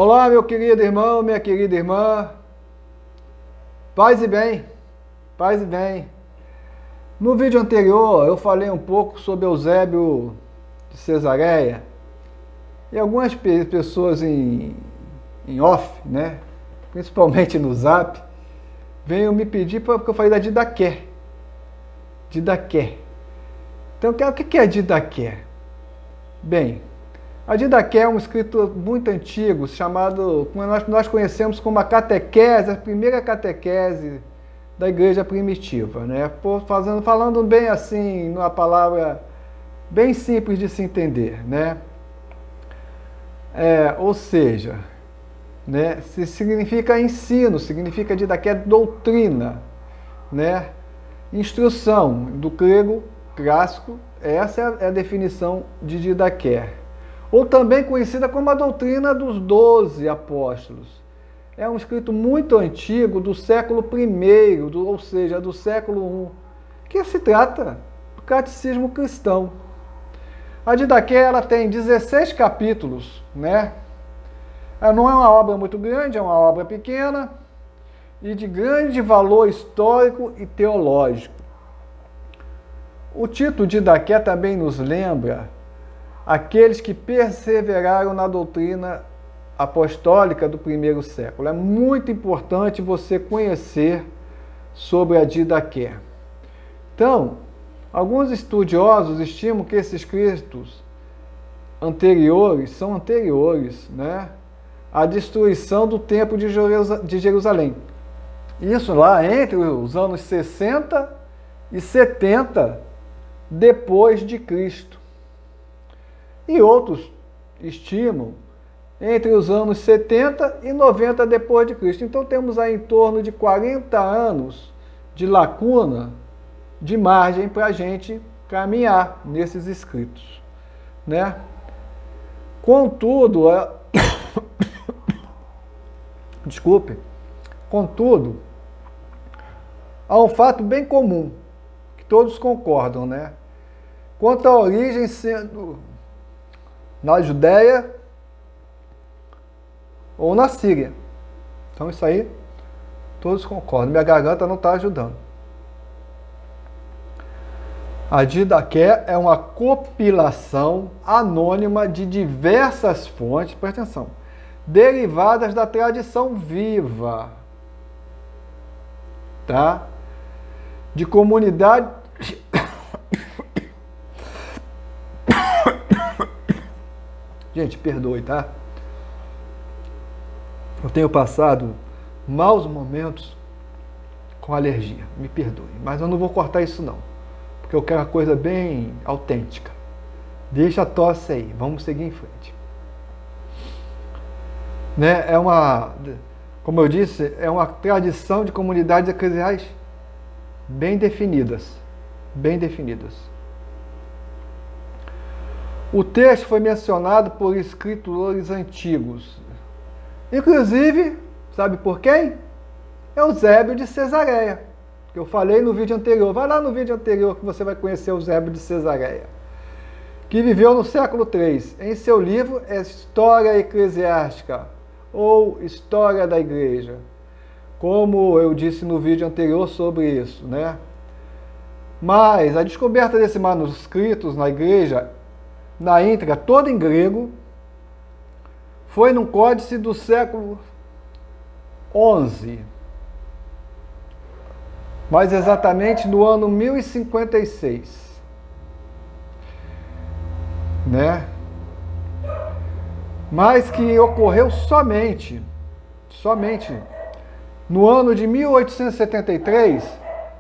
Olá, meu querido irmão, minha querida irmã. Paz e bem, paz e bem. No vídeo anterior eu falei um pouco sobre Eusébio de Cesareia e algumas pessoas em off, né? Principalmente no Zap, veio me pedir porque eu falei da Didaqué. Didaqué. Então, o que é Didaqué? Bem, a Didaqué é um escrito muito antigo, chamado, como nós conhecemos como a catequese, a primeira catequese da igreja primitiva, né? Falando bem assim, numa palavra bem simples de se entender, né? Ou seja, né? Significa ensino, significa Didaqué doutrina, né? Instrução, do grego clássico, essa é a definição de Didaqué. Ou também conhecida como a doutrina dos 12 apóstolos. É um escrito muito antigo, do século I, ou seja, do século I, que se trata do catecismo cristão. A Didaqué ela tem 16 capítulos, né? Ela não é uma obra muito grande, é uma obra pequena e de grande valor histórico e teológico. O título de Didaqué também nos lembra aqueles que perseveraram na doutrina apostólica do primeiro século. É muito importante você conhecer sobre a Didaqué. Então, alguns estudiosos estimam que esses escritos anteriores são anteriores, né, à destruição do Templo de Jerusalém. Isso lá entre os anos 60 e 70 depois de Cristo. E outros estimam entre os anos 70 e 90 depois de Cristo. Então temos aí em torno de 40 anos de lacuna, de margem para a gente caminhar nesses escritos, né? Contudo, desculpe, contudo, há um fato bem comum, que todos concordam, né? Quanto à origem sendo na Judéia ou na Síria. Então isso aí, todos concordam. Minha garganta não está ajudando. A Didaqué é uma compilação anônima de diversas fontes, presta atenção, derivadas da tradição viva, tá? De comunidade... Gente, perdoe, tá? Eu tenho passado maus momentos com alergia, me perdoe, mas eu não vou cortar isso não, porque eu quero uma coisa bem autêntica. Deixa a tosse aí, vamos seguir em frente. Né? Como eu disse, é uma tradição de comunidades eclesiais bem definidas, bem definidas. O texto foi mencionado por escritores antigos, inclusive, sabe por quem? Eusébio de Cesareia, que eu falei no vídeo anterior. Vai lá no vídeo anterior que você vai conhecer Eusébio de Cesareia, que viveu no século III. Em seu livro História Eclesiástica, ou História da Igreja, como eu disse no vídeo anterior sobre isso, né? Mas a descoberta desses manuscritos na igreja, na íntegra, toda em grego, foi num códice do século XI, mais exatamente no ano 1056, né? Mas que ocorreu somente no ano de 1873,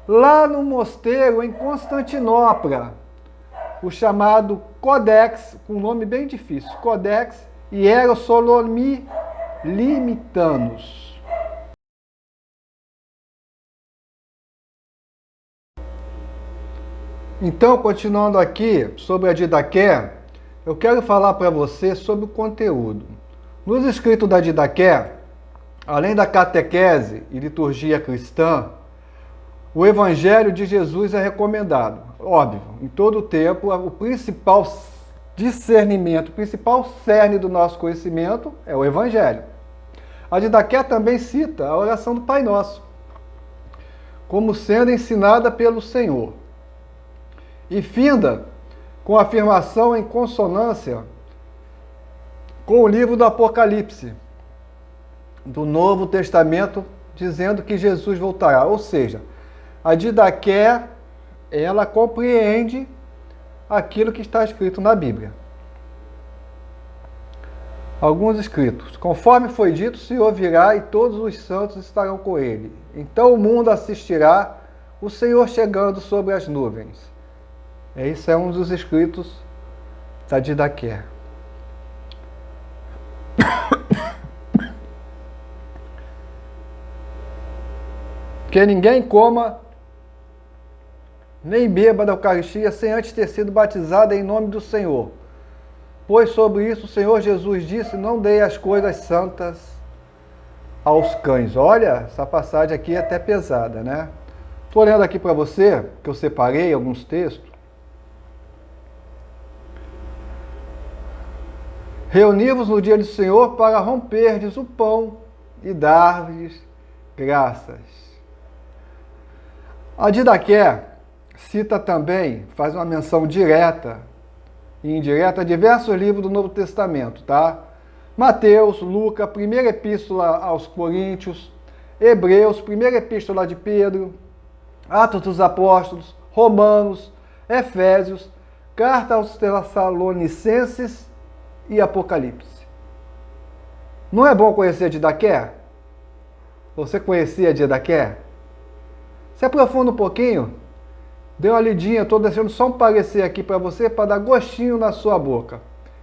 lá no mosteiro em Constantinopla, o chamado Codex, com um nome bem difícil, Codex Hierosolomitanus. Então, continuando aqui sobre a Didaqué, eu quero falar para você sobre o conteúdo. Nos escritos da Didaqué, além da catequese e liturgia cristã, o Evangelho de Jesus é recomendado. Óbvio, em todo o tempo, o principal discernimento, o principal cerne do nosso conhecimento é o Evangelho. A Didaqué também cita a oração do Pai Nosso, como sendo ensinada pelo Senhor. E finda com a afirmação em consonância com o livro do Apocalipse, do Novo Testamento, dizendo que Jesus voltará. Ou seja, a Didaqué, ela compreende aquilo que está escrito na Bíblia. Alguns escritos. Conforme foi dito, o Senhor virá e todos os santos estarão com ele. Então o mundo assistirá o Senhor chegando sobre as nuvens. Esse é um dos escritos da Didaqué. Que ninguém coma nem beba da Eucaristia sem antes ter sido batizado em nome do Senhor. Pois sobre isso o Senhor Jesus disse, não dei as coisas santas aos cães. Olha, essa passagem aqui é até pesada, né? Estou olhando aqui para você, que eu separei alguns textos. Reuni-vos no dia do Senhor para romperdes o pão e dar-lhes graças. A Didaqué cita também, faz uma menção direta e indireta a diversos livros do Novo Testamento, tá? Mateus, Lucas, primeira epístola aos Coríntios, Hebreus, primeira epístola de Pedro, Atos dos Apóstolos, Romanos, Efésios, carta aos Tessalonicenses e Apocalipse. Não é bom conhecer a Didaqué? Você conhecia a Didaqué? Se aprofunda um pouquinho, dê uma lidinha, estou deixando só um parecer aqui para você, para dar gostinho na sua boca.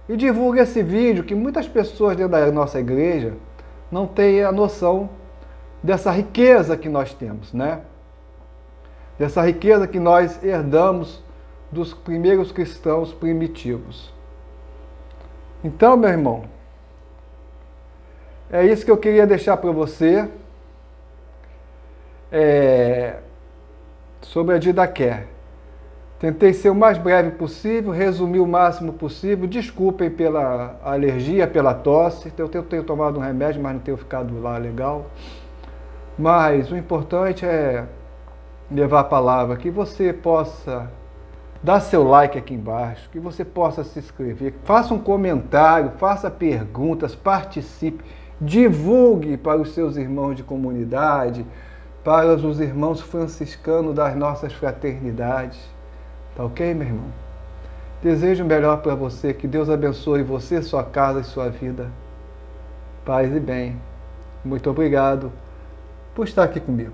E divulgue esse vídeo, que muitas pessoas dentro da nossa igreja não têm a noção dessa riqueza que nós temos, né? Dessa riqueza que nós herdamos dos primeiros cristãos primitivos. Então, meu irmão, é isso que eu queria deixar para você sobre a Didaqué. Tentei ser o mais breve possível, resumir o máximo possível. Desculpem pela alergia, pela tosse. Eu tenho tomado um remédio, mas não tenho ficado lá legal. Mas o importante é levar a palavra, que você possa dar seu like aqui embaixo, que você possa se inscrever, faça um comentário, faça perguntas, participe, divulgue para os seus irmãos de comunidade, para os irmãos franciscanos das nossas fraternidades. Tá ok, meu irmão? Desejo o melhor para você, que Deus abençoe você, sua casa e sua vida. Paz e bem. Muito obrigado por estar aqui comigo.